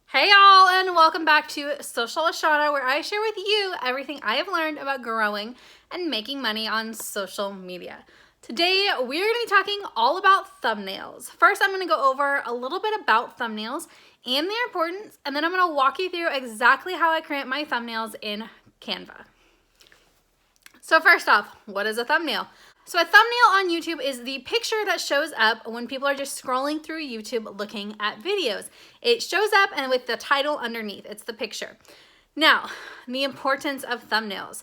Hey y'all, and welcome back to Social with Shawna, where I share with you everything I have learned about growing and making money on social media. Today, we're going to be talking all about thumbnails. First, I'm going to go over a little bit about thumbnails and their importance, and then I'm going to walk you through exactly how I create my thumbnails in Canva. So first off, what is a thumbnail? So a thumbnail on YouTube is the picture that shows up when people are just scrolling through YouTube looking at videos. It shows up and with the title underneath, it's the picture. Now, the importance of thumbnails.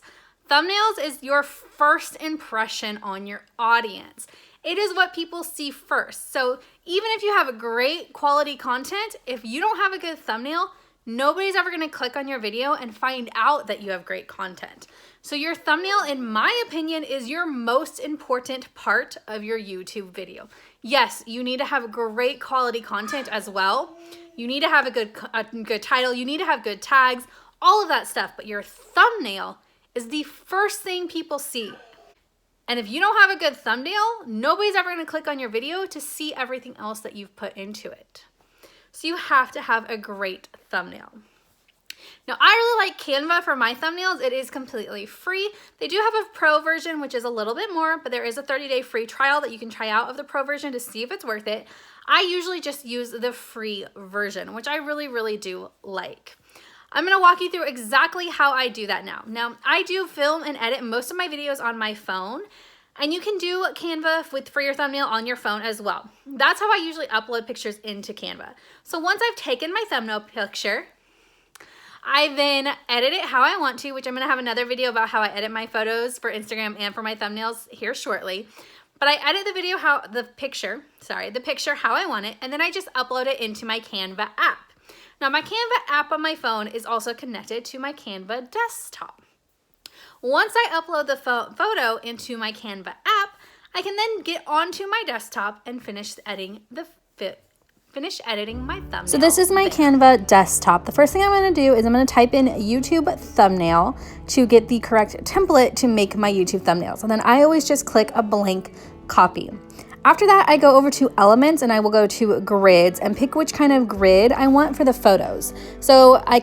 Thumbnails is your first impression on your audience. It is what people see first. So even if you have great quality content, if you don't have a good thumbnail, nobody's ever gonna click on your video and find out that you have great content. So your thumbnail, in my opinion, is your most important part of your YouTube video. Yes, you need to have great quality content as well. You need to have a good title. You need to have good tags, all of that stuff. But your thumbnail is the first thing people see. And if you don't have a good thumbnail, nobody's ever gonna click on your video to see everything else that you've put into it. So you have to have a great thumbnail. Now, I really like Canva for my thumbnails. It is completely free. They do have a pro version, which is a little bit more, but there is a 30-day free trial that you can try out of the pro version to see if it's worth it. I usually just use the free version, which I really do like. I'm gonna walk you through exactly how I do that now. Now, I do film and edit most of my videos on my phone, and you can do Canva for your thumbnail on your phone as well. That's how I usually upload pictures into Canva. So once I've taken my thumbnail picture, I then edit it how I want to, which I'm gonna have another video about how I edit my photos for Instagram and for my thumbnails here shortly. But I edit the picture how I want it, and then I just upload it into my Canva app. Now my Canva app on my phone is also connected to my Canva desktop. Once I upload the photo into my Canva app, I can then get onto my desktop and finish editing my thumbnail. So this is my Canva desktop. The first thing I'm going to do is I'm going to type in YouTube thumbnail to get the correct template to make my YouTube thumbnails. And then I always just click a blank copy. After that, I go over to elements and I will go to grids and pick which kind of grid I want for the photos. So I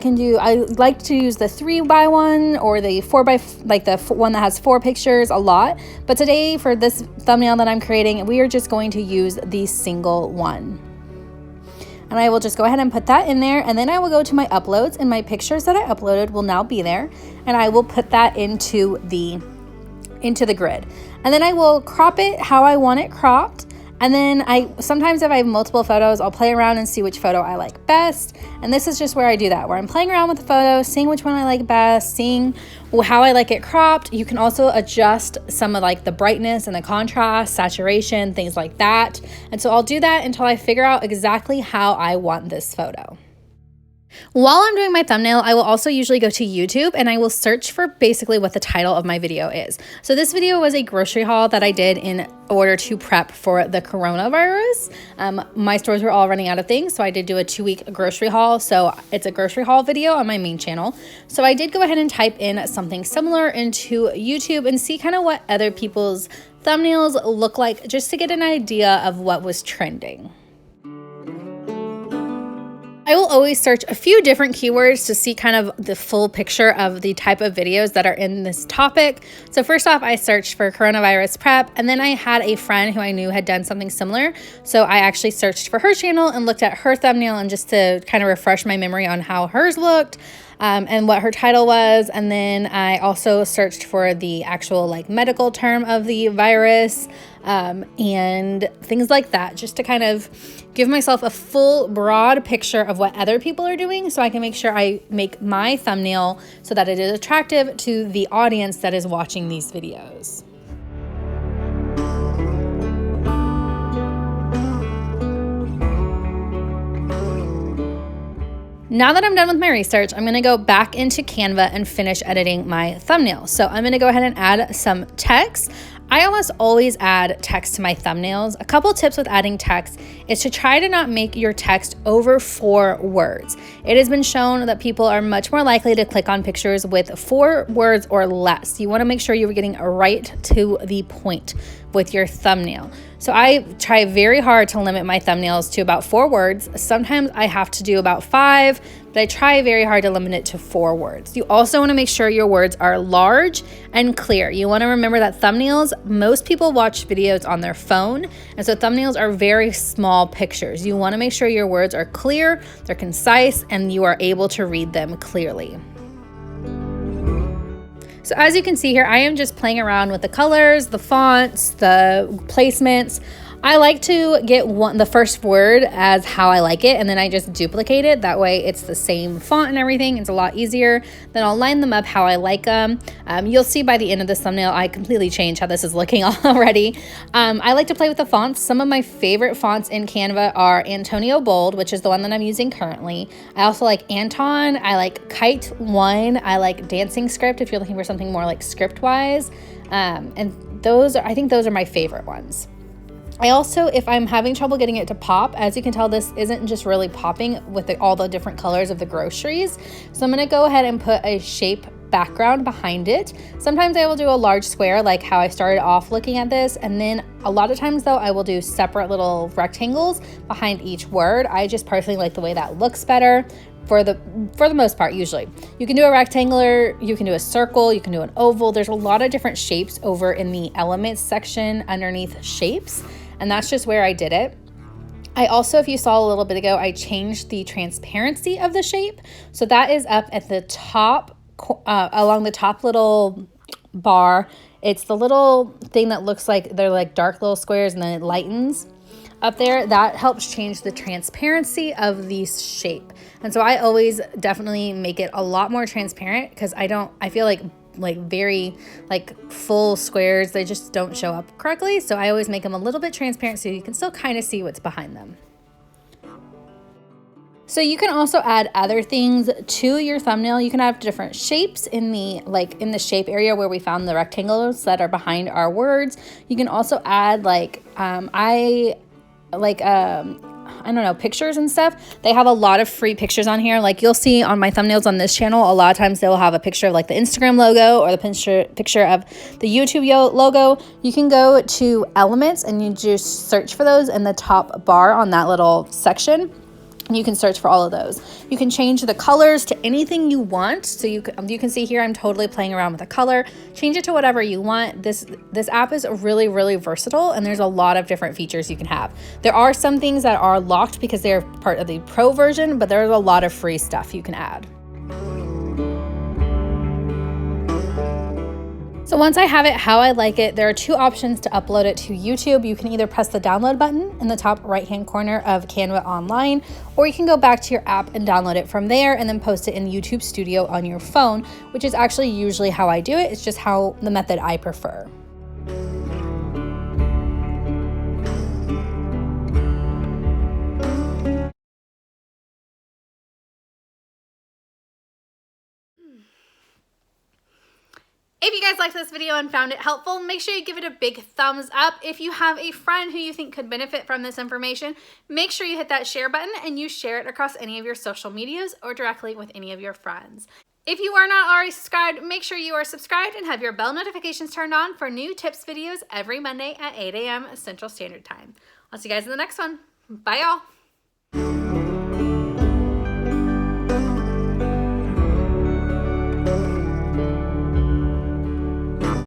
like to use the 3x1 or the 4x, like the one that has 4 pictures a lot. But today for this thumbnail that I'm creating, we are just going to use the single one. And I will just go ahead and put that in there, and then I will go to my uploads, and my pictures that I uploaded will now be there, and I will put that into the grid. And then I will crop it how I want it cropped. And then sometimes if I have multiple photos, I'll play around and see which photo I like best. And this is just where I do that, where I'm playing around with the photo, seeing which one I like best, seeing how I like it cropped. You can also adjust some of like the brightness and the contrast, saturation, things like that. And so I'll do that until I figure out exactly how I want this photo. While I'm doing my thumbnail, I will also usually go to YouTube and I will search for basically what the title of my video is. So this video was a grocery haul that I did in order to prep for the coronavirus. My stores were all running out of things, so I did do a 2-week grocery haul. So it's a grocery haul video on my main channel. So I did go ahead and type in something similar into YouTube and see kind of what other people's thumbnails look like, just to get an idea of what was trending. I will always search a few different keywords to see kind of the full picture of the type of videos that are in this topic. So first off, I searched for coronavirus prep, and then I had a friend who I knew had done something similar. So I actually searched for her channel and looked at her thumbnail and just to kind of refresh my memory on how hers looked. And what her title was. And then I also searched for the actual like medical term of the virus and things like that, just to kind of give myself a full broad picture of what other people are doing, so I can make sure I make my thumbnail so that it is attractive to the audience that is watching these videos. Now that I'm done with my research, I'm gonna go back into Canva and finish editing my thumbnail. So I'm gonna go ahead and add some text. I almost always add text to my thumbnails. A couple tips with adding text is to try to not make your text over 4 words. It has been shown that people are much more likely to click on pictures with 4 words or less. You wanna make sure you're getting right to the point with your thumbnail. So I try very hard to limit my thumbnails to about 4 words. Sometimes I have to do about 5, but I try very hard to limit it to 4 words. You also want to make sure your words are large and clear. You want to remember that thumbnails, most people watch videos on their phone, and so thumbnails are very small pictures. You want to make sure your words are clear, they're concise, and you are able to read them clearly. So as you can see here, I am just playing around with the colors, the fonts, the placements. I like to get the first word as how I like it, and then I just duplicate it. That way it's the same font and everything. It's a lot easier. Then I'll line them up how I like them. You'll see by the end of this thumbnail, I completely changed how this is looking already. I like to play with the fonts. Some of my favorite fonts in Canva are Antonio Bold, which is the one that I'm using currently. I also like Anton. I like Kite One. I like Dancing Script if you're looking for something more like script-wise. And I think those are my favorite ones. I also, if I'm having trouble getting it to pop, as you can tell, this isn't just really popping with all the different colors of the groceries. So I'm going to go ahead and put a shape background behind it. Sometimes I will do a large square like how I started off looking at this, and then a lot of times though I will do separate little rectangles behind each word. I just personally like the way that looks better. For the most part, usually. You can do a rectangular, you can do a circle, you can do an oval. There's a lot of different shapes over in the elements section underneath shapes, and that's just where I did it. I also, if you saw a little bit ago, I changed the transparency of the shape. So that is up at the top, along the top little bar. It's the little thing that looks like they're like dark little squares, and then it lightens up there. That helps change the transparency of the shape. And so I always definitely make it a lot more transparent, because I feel like very full squares, they just don't show up correctly. So I always make them a little bit transparent so you can still kind of see what's behind them. So you can also add other things to your thumbnail. You can have different shapes in the shape area where we found the rectangles that are behind our words. You can also add I don't know, pictures and stuff. They have a lot of free pictures on here. Like you'll see on my thumbnails on this channel, a lot of times they'll have a picture of like the Instagram logo or the picture of the YouTube logo. You can go to elements and you just search for those in the top bar on that little section. You can search for all of those. You can change the colors to anything you want. So you can see here, I'm totally playing around with the color. Change it to whatever you want. This app is really, really versatile, and there's a lot of different features you can have. There are some things that are locked because they're part of the pro version, but there's a lot of free stuff you can add. So once I have it how I like it, there are 2 options to upload it to YouTube. You can either press the download button in the top right-hand corner of Canva Online, or you can go back to your app and download it from there and then post it in YouTube Studio on your phone, which is actually usually how I do it. It's just the method I prefer. If you guys liked this video and found it helpful, make sure you give it a big thumbs up. If you have a friend who you think could benefit from this information, make sure you hit that share button and you share it across any of your social medias or directly with any of your friends. If you are not already subscribed, make sure you are subscribed and have your bell notifications turned on for new tips videos every Monday at 8 a.m. Central Standard Time. I'll see you guys in the next one. Bye, y'all.